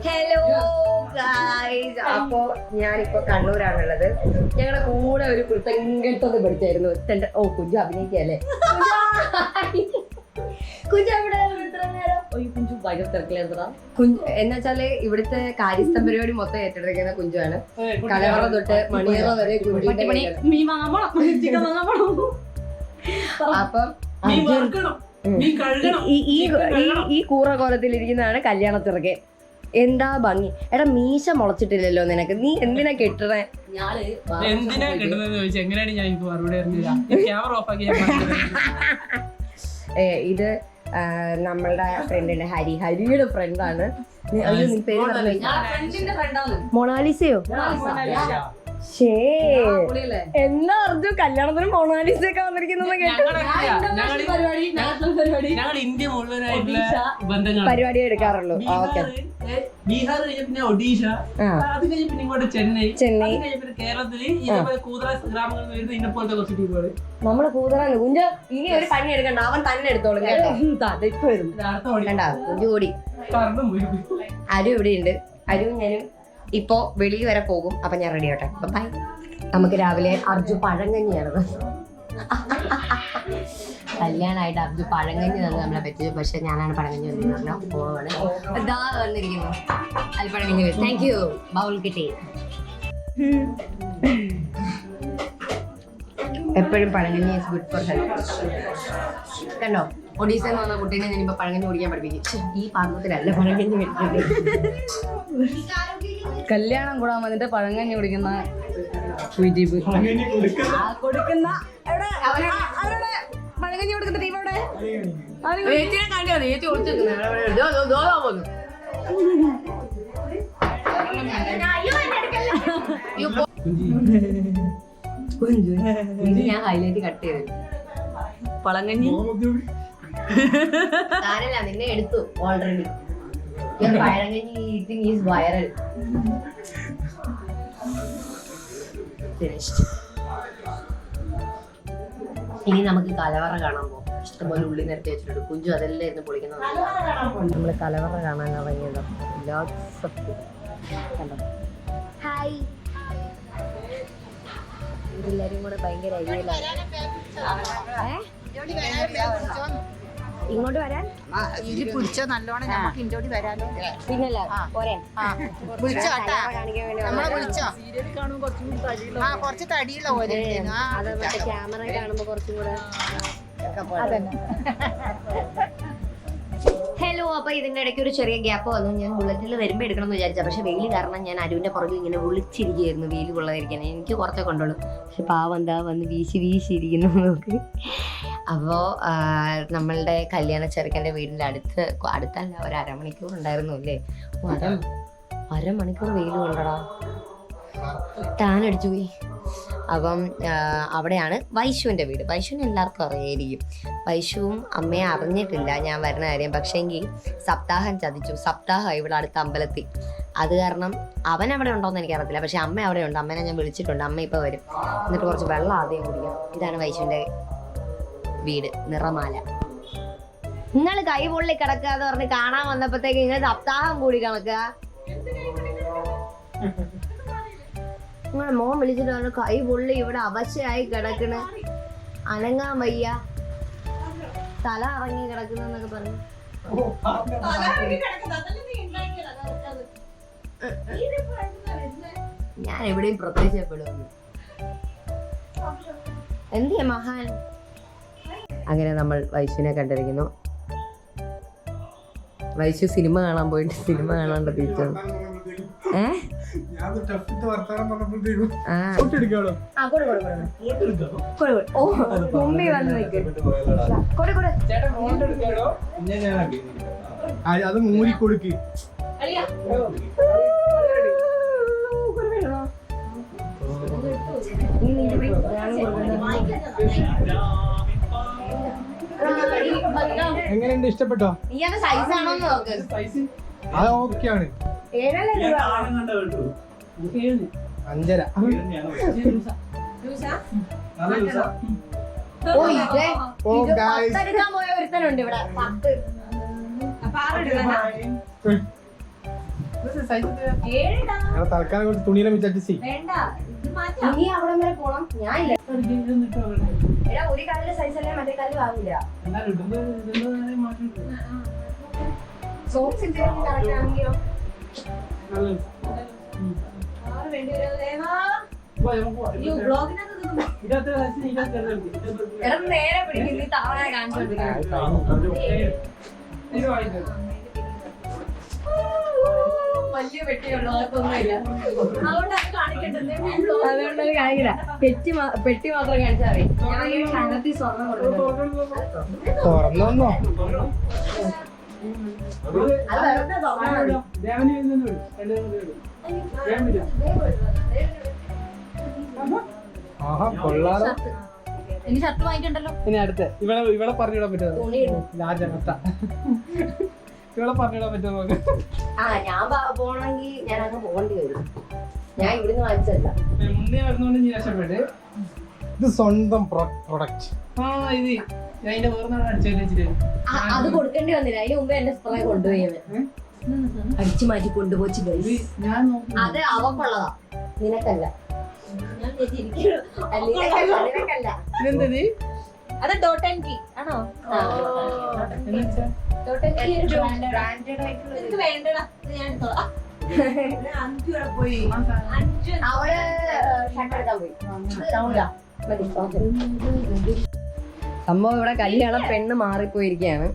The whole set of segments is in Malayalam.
ഹലോ ഗായ്സ്, അപ്പോ ഞാനിപ്പോ കണ്ണൂരാണുള്ളത്. ഞങ്ങളുടെ കൂടെ ഒരു കുരുത്തങ്കട്ടൊന്ന് പഠിച്ചായിരുന്നു. ഓ കുഞ്ചു അഭിനയിക്കല്ലേ? കുഞ്ചു എവിടെ കുഞ്ചു ഭയങ്കര തിരക്കിലെന്താ കുഞ്ചു എന്നുവെച്ചാല് ഇവിടുത്തെ കാര്യസ്ഥ പരിപാടി മൊത്തം ഏറ്റെടുക്കുന്ന കുഞ്ചുവാണ്. കലവറ തൊട്ട് മണിയറ വരെ അപ്പം ഈ കൂറ കോലത്തിലിരിക്കുന്നതാണ് കല്യാണത്തിറക്കെ. എന്താ ഭംഗി. എടാ മീശ മുളച്ചിട്ടില്ലല്ലോ നിനക്ക്, നീ എന്തിനാ കെട്ടണേ? എന്തിനാ കെട്ടുന്നത് ചോദിച്ചു എങ്ങനെയാണ് ഞാൻ എനിക്ക് മറുപടി ക്യാമറ ഓഫ് ആക്കി. ഇത് നമ്മളുടെ ഫ്രണ്ടിന്റെ ഹരിയുടെ ഫ്രണ്ടാണ്. മൊണാലിസയോ? എന്നാ അർജു കല്യാണത്തിന് മൊണാലിസയൊക്കെ വന്നിരിക്കുന്നത് പരിപാടി എടുക്കാറുള്ളൂ. ഓക്കെ, ബീഹാർ കഴിഞ്ഞ പിന്നെ ഒഡീഷ, അത് കഴിഞ്ഞ പിന്നെ ഇങ്ങോട്ട് ചെന്നൈ, പിന്നെ കേരളത്തില് ഗ്രാമങ്ങളിൽ വരുന്ന ഇന്നെ പോലത്തെ കുറച്ച് ടീമുകൾ. നമ്മള് കൂതറാണ് കുഞ്ച. ഇനി ഒരു പണി എടുക്കണ്ട, അവൻ തന്നെ എടുത്തോളും കേട്ടോ. ഇപ്പൊ വരും കുഞ്ചു കൂടി. അരു ഇവിടെ ഉണ്ട്. അരുവും ഞാനും ഇപ്പോ വെളിയിൽ വരെ പോകും. അപ്പൊ ഞാൻ റെഡി ആട്ടെ. ബൈ. നമുക്ക് രാവിലെ അർജു പഴങ്കഞ്ഞിയാണ് കല്യാണമായിട്ട് അർജു പഴങ്കഞ്ഞി തന്നെ നമ്മളെ പറ്റിച്ചു. പക്ഷെ ഞാനാണ് പഴങ്കഞ്ഞി വന്നിരുന്നല്ലോ. പോവാണ് ഇതാ വന്നിരിക്കുന്നു അത് പഴങ്കഞ്ഞി. Thank you. ബൗൾ കിട്ടി. എപ്പോഴും പഴങ്കഞ്ഞി ഈസ് ഗുഡ് ഫോർ ഹെൽത്ത്. കണ്ടോ, ഒഡീസ എന്ന് പറഞ്ഞ കുട്ടീനെ ഞാനിപ്പോ പഴങ്കഞ്ഞി കുടിക്കാൻ പഠിപ്പിക്കും. ഈ പാത്രത്തിലല്ല പഴങ്കഞ്ഞി വെക്കുന്നത്. കല്യാണം കൂടാൻ വന്നിട്ട് പഴങ്കഞ്ഞി കുടിക്കുന്ന കൊടുക്കുന്ന പഴങ്കഞ്ഞി കൊടുക്കുന്ന ടീം അവിടെ ഞാൻ ഹൈലൈറ്റ് കട്ട് ചെയ്തു. പഴങ്കഞ്ഞി താരല്ല, നിന്നെ എടുത്തു ഓൾറെഡി. പഴങ്കഞ്ഞി ഈറ്റിംഗ് ഈസ് വൈറൽ. ഇനി നമുക്ക് കലവറ കാണാൻ പോകും. ഇഷ്ടംപോലെ ഉള്ളി നിരത്തി വെച്ചിട്ടുണ്ട്. കുഞ്ചു അതെല്ലാം ഇരുന്ന് പൊളിക്കുന്നത്. നമ്മള് കലവറ കാണാൻ ഇറങ്ങിയതോ. ഹായ്, എല്ലാരും കൂടെ ഭയങ്കര ഇങ്ങോട്ട് വരാൻ പിടിച്ചോ നല്ലോണം. നമുക്ക് ഇങ്ങോട്ട് വരാനോ പിന്നല്ല പോരെ. വിളിച്ചോ നമ്മളെ വിളിച്ചോ. കുറച്ച് തടിയുള്ള പോലെ ക്യാമറ കാണുമ്പോ കുറച്ചും കൂടെ. ഹലോ, അപ്പൊ ഇതിന്റെ ഇടയ്ക്ക് ഒരു ചെറിയ ഗ്യാപ്പ് വന്നു. ഞാൻ ബുള്ളറ്റിൽ വരുമ്പോ എടുക്കണം എന്ന് വിചാരിച്ച, പക്ഷെ വെയിൽ കാരണം ഞാൻ അരുവിന്റെ പുറകിൽ ഇങ്ങനെ വിളിച്ചിരിക്കുകയായിരുന്നു വെയിൽ കൊള്ളാതിരിക്കാൻ. എനിക്ക് കുറച്ചൊക്കെ ഉണ്ടുള്ളൂ, പക്ഷെ പാവം എന്താ വന്ന് വീശിയിരിക്കുന്നു നോക്ക്. അപ്പോൾ നമ്മളുടെ കല്യാണ ചെറുക്കൻ്റെ വീടിൻ്റെ അടുത്തല്ല, ഒരു അരമണിക്കൂർ ഉണ്ടായിരുന്നു അല്ലേ? അരമണിക്കൂർ വെയിൽ കൊണ്ടടാ, ടാനടിച്ചു പോയി. അപ്പം അവിടെയാണ് വൈശുവിൻ്റെ വീട്. വൈശുവിനെ എല്ലാവർക്കും അറിയായിരിക്കും. വൈശുവും അമ്മയെ അറിഞ്ഞിട്ടില്ല ഞാൻ വരുന്ന കാര്യം. പക്ഷേങ്കിൽ സപ്താഹം ചതിച്ചു. സപ്താഹം ഇവിടെ അടുത്ത അമ്പലത്തിൽ. അത് കാരണം അവൻ അവിടെ ഉണ്ടോയെന്ന് എനിക്കറിയത്തില്ല, പക്ഷെ അമ്മ അവിടെ ഉണ്ട്. അമ്മേനെ ഞാൻ വിളിച്ചിട്ടുണ്ട്. അമ്മ ഇപ്പോൾ വരും. എന്നിട്ട് കുറച്ച് വെള്ളം ആദ്യം കുടിക്കാം. ഇതാണ് വൈശുവിൻ്റെ വീട്. നിറമാല. നിങ്ങൾ കൈ പൊള്ളി കിടക്കാന്ന് പറഞ്ഞ് കാണാൻ വന്നപ്പോഴത്തേക്ക് നിങ്ങൾ സപ്താഹം കൂടി കണക്കുക. നിങ്ങളെ മോൻ വിളിച്ചിട്ട് പറഞ്ഞു കൈ പൊള്ളി ഇവിടെ അവശയായി കിടക്കണ, അനങ്ങാൻ വയ്യ, തല ഇറങ്ങി കിടക്കുന്നൊക്കെ പറഞ്ഞു. ഞാൻ എവിടെയും പ്രത്യക്ഷപ്പെടുന്നു. എന്തിയാ മഹാൻ. അങ്ങനെ നമ്മൾ വൈശുവിനെ കണ്ടിരിക്കുന്നു. വൈശു സിനിമ കാണാൻ പോയിട്ട് സിനിമ കാണാണ്ട് തിരിച്ചു. അത് മൂരി കൊടുക്ക്. എങ്ങനെയുണ്ട്, ഇഷ്ടപ്പെട്ടോ? അത് ഓക്കെയാണ്. 5.5. പോയ ഒരുത്തനുണ്ട് ഇവിടെ. ഞങ്ങൾ തൽക്കാലം കുറച്ച് തുണിയെല്ലാം വെച്ച് അഡ്ജസ്റ്റ് ചെയ്യും. ഇനി അവിടെ വരെ പോണം. ഞാനില്ല. എടാ ഒരു കാലിലെ സൈസ് അല്ലേ മറ്റേ കാലിൽ ആവില്ല. സോക്സ് കറക്റ്റ് ആണെങ്കിലോ എടാ നേരെ പിടിക്കും. നീ തവണ കാണിച്ചു വലിയ പെട്ടിയുള്ളൂ. അതൊന്നുമില്ല. അതുകൊണ്ടത് കാണിക്കട്ടെ. അതുകൊണ്ടത് കാണിക്കില്ല. പെട്ടി മാത്രം കാണിച്ചാൽ മതി. ഞാൻ ഈ കനത്തിൽ സ്വർണ്ണം കൊടുക്കുന്നു. തുറന്നോ അത് വെറുതെ തുറന്നാൽ മതി. ആഹാ കൊള്ളാലോ. ഇനി ഷർട്ട് വാങ്ങിക്കണ്ടല്ലോ. ഇനി അടുത്ത ഇവിടെ പറഞ്ഞിടാൻ പറ്റുമോ? രാജനത്ത ഇവിടെ പറഞ്ഞിടാൻ പറ്റുമോ നമുക്ക്? ഞാൻ പോണെങ്കിൽ ഞാൻ അങ്ങ് പോകേണ്ടി വരും. ഞാൻ ഇവിടുന്ന് വാങ്ങിച്ചല്ല. മുന്നേ വരുന്നോണ്ട് നീ രക്ഷപ്പെട്ട്. ഇത് സ്വന്തം പ്രൊഡക്റ്റ്. ഇത് ഞാൻ അതിന്റെ വേറെ അടിച്ചു വെച്ചിട്ട് അത് കൊടുക്കേണ്ടി വന്നില്ല. അതിന് മുമ്പ് എന്റെ സ്പ്രേ കൊണ്ടുപോയി അടിച്ചു മാറ്റി കൊണ്ടുപോയി. ഞാൻ നോക്കി. അത് അവക്കുള്ളതാ, നിനക്കല്ല. നിനക്കല്ല. ഇതെന്തത്? അത് ഡോട്ട് ആൻഡ് കീ ആണോ? ഡോട്ട് ആൻഡ് കീ ഒരു ബ്രാൻഡഡ് ആയിട്ടുള്ള വേണ്ടടാ. ഞാൻ എടുത്തോളാം. അവള് ഷർട്ട് എടുക്കാൻ പോയി. സംഭവം ഇവിടെ കല്യാണം പെണ്ണ് മാറിപ്പോയിരിക്കുകയാണ്.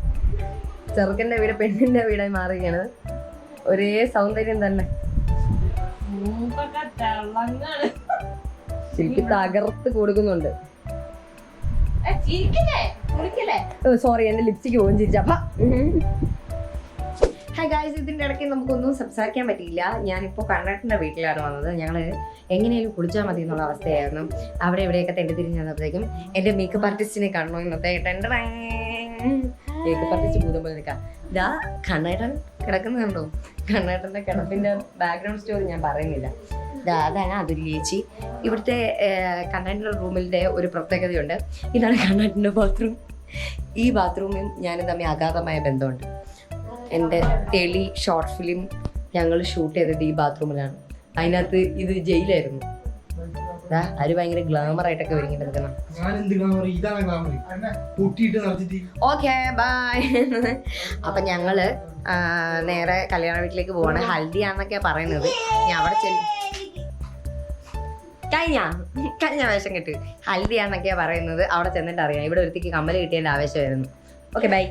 ചെറുക്കന്റെ വീട് പെണ്ണിന്റെ വീടായി മാറുകയാണ്. ഒരേ സൗന്ദര്യം തന്നെ. ശരിക്കും തകർത്ത് കൊടുക്കുന്നുണ്ട്. സോറി എന്റെ ലിപ്സ്റ്റിക്ക് പോകും ചിരിച്ചപ്പ. ഹായ് ഗായ്സ്, ഇതിന്റെ ഇടയ്ക്ക് നമുക്കൊന്നും സംസാരിക്കാൻ പറ്റിയില്ല. ഞാനിപ്പോൾ കണ്ണേട്ടൻ്റെ വീട്ടിലാണ് വന്നത്. ഞങ്ങൾ എങ്ങനെയും കുളിച്ചാൽ മതി എന്നുള്ള അവസ്ഥയായിരുന്നു. അവിടെ എവിടെയൊക്കെ തെണ്ടി തിരിഞ്ഞ് വന്നപ്പോഴേക്കും എൻ്റെ മേക്കപ്പ് ആർട്ടിസ്റ്റിനെ കാണണോ ഇന്നത്തെ മേക്കപ്പ് ആർട്ടിസ്റ്റ് ഭൂതം പോലെ നിൽക്കാം. ഇതാ കണ്ണേട്ടൻ കിടക്കുന്നുണ്ടോ? കണ്ണേട്ടൻ്റെ കിടപ്പിൻ്റെ ബാക്ക്ഗ്രൗണ്ട് സ്റ്റോറി ഞാൻ പറയുന്നില്ല. അതാണ് അതൊരു ചേച്ചി. ഇവിടുത്തെ കണ്ണാടിൻ്റെ റൂമിൻ്റെ ഒരു പ്രത്യേകതയുണ്ട്. ഇതാണ് കണ്ണാടിൻ്റെ ബാത്റൂം. ഈ ബാത്റൂമും ഞാനും തമ്മിൽ അഗാധമായ ബന്ധമുണ്ട്. എൻ്റെ തെളി ഷോർട്ട് ഫിലിം ഞങ്ങൾ ഷൂട്ട് ചെയ്തത് ഈ ബാത്റൂമിലാണ്. അതിനകത്ത് ഇത് ജയിലായിരുന്നു. അത് ഭയങ്കര ഗ്ലാമർ ആയിട്ടൊക്കെ ഒരുങ്ങിട്ട് നിൽക്കണം. Okay bye. അപ്പൊ ഞങ്ങള് നേരെ കല്യാണ വീട്ടിലേക്ക് പോവാണ്. ഹൽദിയാന്നൊക്കെയാ പറയുന്നത്. ഞാൻ അവിടെ ചെല്ലും. കഴിഞ്ഞ ആവേശം കിട്ടി. ഹൽദിയാന്നൊക്കെയാ പറയുന്നത്. അവിടെ ചെന്നിട്ട് അറിയാം. ഇവിടെ ഒരുത്തിക്ക് കമ്മല് കിട്ടിയതിന്റെ ആവേശമായിരുന്നു. Okay bye.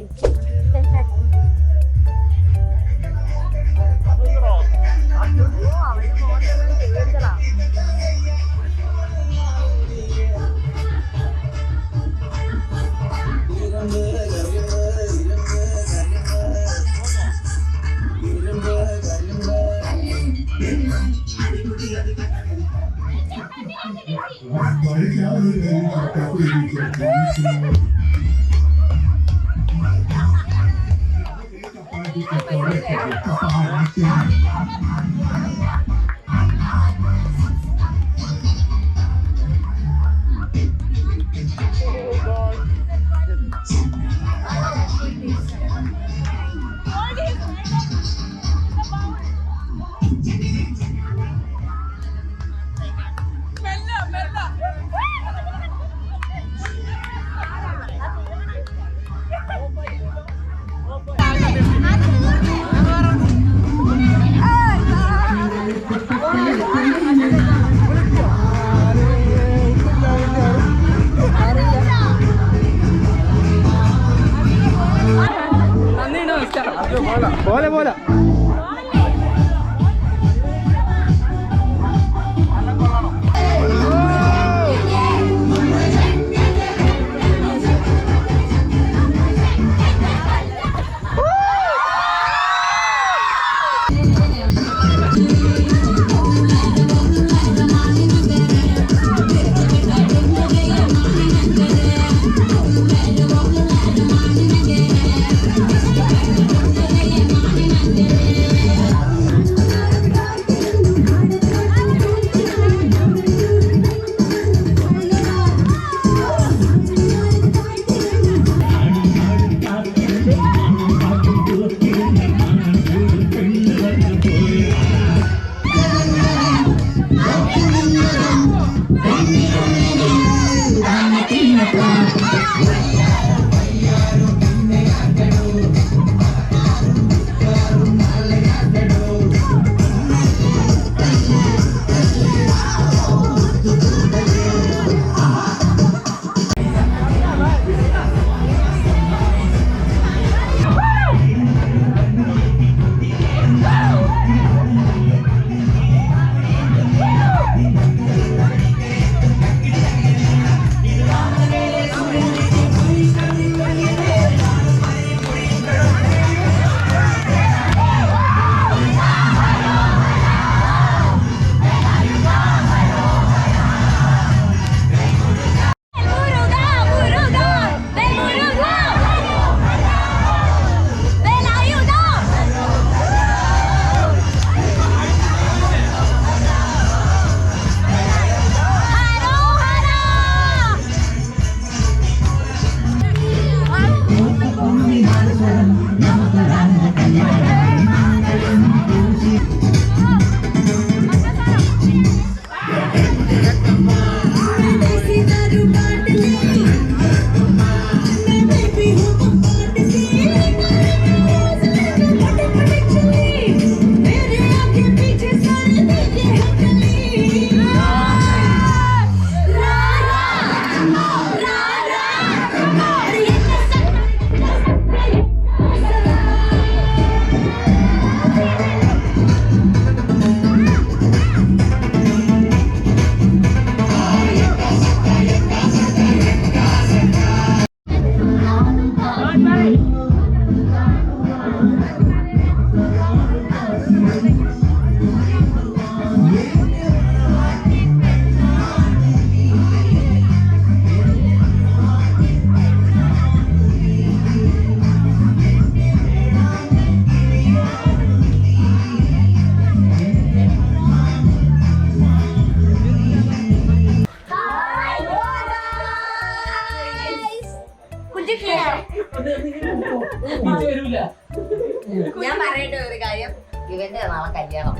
അങ്ങനെ നാളെ കല്യാണം.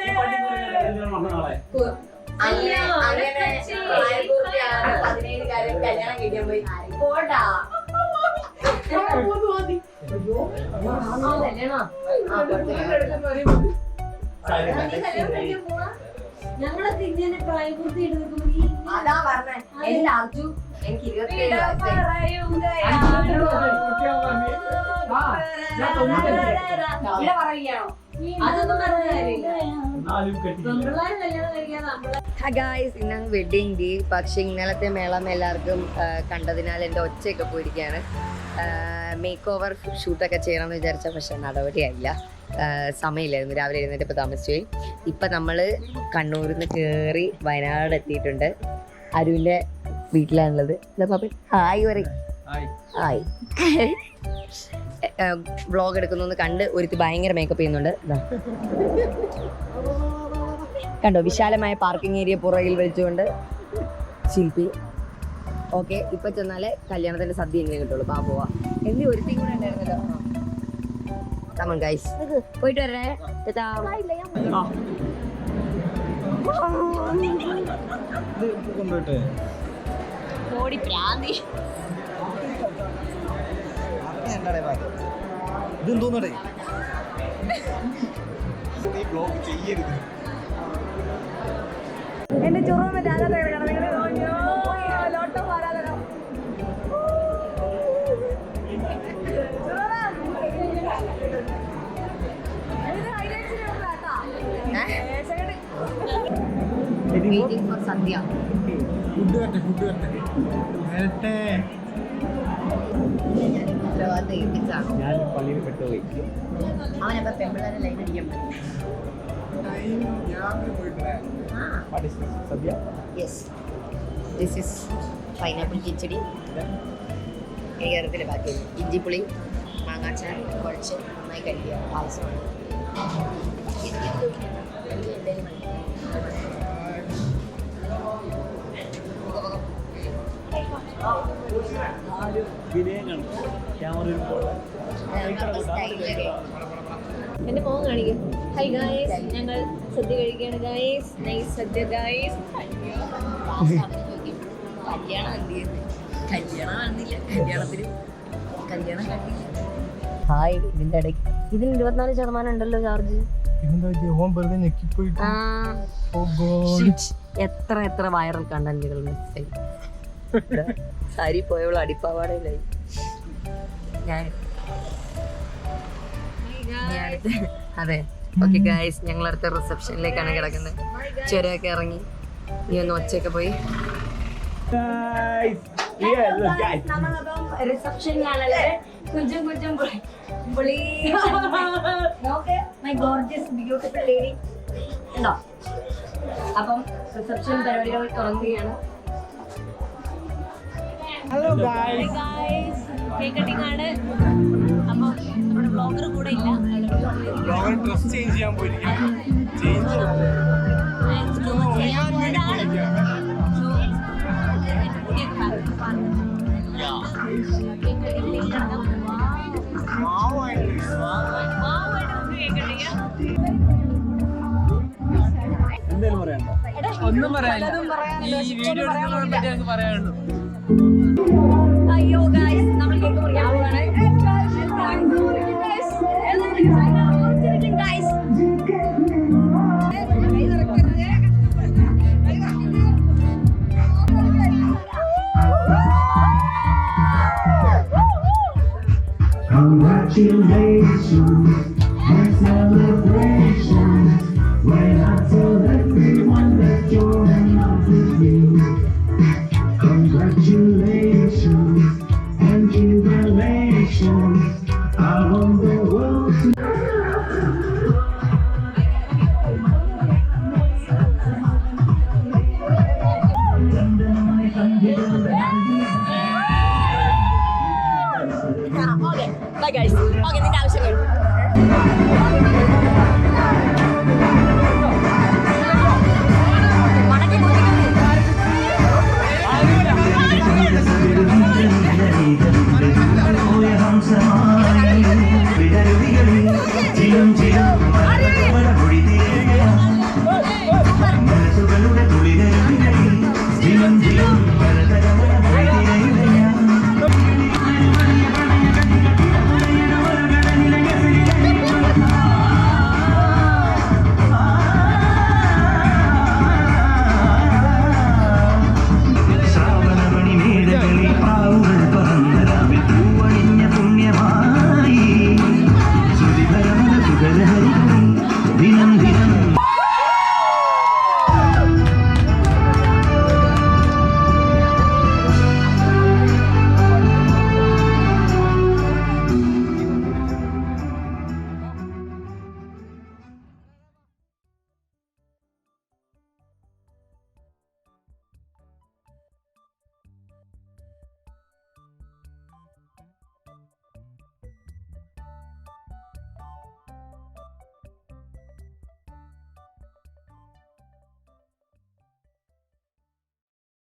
ഈ പള്ളിക്കൂടത്തിലെ കല്യാണം വന്ന നാളെ. അങ്ങനെ പ്രായപൂർത്തിയാകാതെ 17 കല്യാണം കഴിക്കാൻ പോയി. പോടാ. ഞങ്ങളൊക്കെ ഇങ്ങനെ പ്രായപൂർത്തി അതാ പറഞ്ഞേ. എന്റെ അർജു എനിക്ക് 27 വയസ്സായി. അതൊന്നും പറഞ്ഞ കാര്യമില്ല. നാലും കെട്ടി. പെൺപിള്ളേര് കല്യാണം കഴിക്കാൻ നമ്മള് ഗായ്സ്, ഇന്നാണ് വെഡിങ് ഡേ. പക്ഷെ ഇന്നലത്തെ മേളം എല്ലാവർക്കും കണ്ടതിനാൽ എൻ്റെ ഒച്ചയൊക്കെ പോയിരിക്കുകയാണ്. മേക്ക് ഓവർ ഷൂട്ടൊക്കെ ചെയ്യണമെന്ന് വിചാരിച്ച പക്ഷെ നടപടിയായില്ല. സമയമില്ലായിരുന്നു. രാവിലെ എഴുന്നേറ്റപ്പോൾ താമസിച്ചു പോയി. ഇപ്പം നമ്മൾ കണ്ണൂരിൽ നിന്ന് കയറി വയനാട് എത്തിയിട്ടുണ്ട്. അരുവിൻ്റെ വീട്ടിലാണുള്ളത്. ഹായ് പറയും. ഹായ്. വ്ളോഗ് എടുക്കുന്നൊന്ന് കണ്ട് ഒരുത്തി ഭയങ്കര മേക്കപ്പ് ചെയ്യുന്നുണ്ട്. കണ്ടോ, വിശാലമായ പാർക്കിംഗ് ഏരിയ പുറകിൽ വെച്ചുകൊണ്ട് ശില്പി. ഓക്കെ, ഇപ്പൊ ചെന്നാലേ കല്യാണത്തിന്റെ സദ്യ എങ്ങനെ കിട്ടുള്ളൂ. പോവാ. എന്തി ഒരുത്തി കൂടെ ഉണ്ടായിരുന്നല്ലോ. കമോൺ ഗൈസ്, പോയിട്ട് വരേ. ഓടി പ്രാന്തി. ഇതെന്തോന്നടേ എന്റെ ചുറ ലോട്ടോ ആരാധനം. Waiting for sadya. ഫുഡ് വരട്ടെ. ഉത്തരവാദിത്തം ഏൽപ്പിച്ചാണ്. ഞാൻ പള്ളിയിൽ പെട്ടുപോയി. അവനപ്പോ പെമ്പിള്ളേരെ ലൈൻ അടിക്കാൻ പറ്റും. സദ്യ. യെസ്, ദിസ് ഇസ് പൈനാപ്പിൾ കിച്ചടി. എനിക്ക് അറിയത്തില്ല ബാക്കി. ഇഞ്ചിപ്പുളി, മാങ്ങാച്ചാർ കുഴച്ച് നന്നായി കഴിക്കുക. ആവശ്യമാണ്. എന്റെ മോൻ കാണിക്കും. ഹൈ ഗായ്സ്, ഞങ്ങൾ സദ്യ കഴിക്കുകയാണ് ഗായ്സ്. നൈസ് സദ്യ ഗായ്സ്. കല്യാണം എന്ത് ചെയ്യുന്നത്? കല്യാണം വന്നില്ല. കല്യാണം കണ്ടില്ല. ഹായ്. ഇതിന്റെ ഇടയ്ക്ക് ഇതിന് 24% ഉണ്ടല്ലോ ചാർജ്. എത്ര വൈറൽ കണ്ടന്റുകൾ മിസ്സായി. സാരി പോയവൾ അടിപ്പാവാടയിലായി. അതെ. ഓക്കെ ഗായ്സ്, ഞങ്ങൾ അടുത്ത റിസപ്ഷനിലേക്കാണ് കിടക്കുന്നത്. ചുരമൊക്കെ ഇറങ്ങി നീ ഒന്ന് ഒച്ചയൊക്കെ പോയി. നമ്മളപ്പം റിസപ്ഷനിലാണല്ലേ. കുഞ്ചും പുളി. മൈ ഗോർജിയസ് ബ്യൂട്ടിഫുൾ ലേഡി ഉണ്ടോ? അപ്പം റിസപ്ഷൻ പരിപാടികൾ തുടങ്ങുകയാണ്. Hello guys. കേക്ക് കട്ടിംഗ് ആണ്. അപ്പം നമ്മുടെ ബ്ലോഗർ കൂടെ ഇല്ല. ഡ്രസ് ചേഞ്ച് ചെയ്യാൻ പോയിരിക്കും. എന്തേലും പറയണ്ടോ? ഒന്നും പറയാനില്ല. ഈ വീഡിയോ എടുക്കുന്നതിനെ പറ്റി എനിക്ക് പറയാനുള്ളൂ. അയ്യോ ഗായ്സ്, നമ്മൾ കേക്ക് മുറിക്കാൻ പോവാണ്. Congratulations.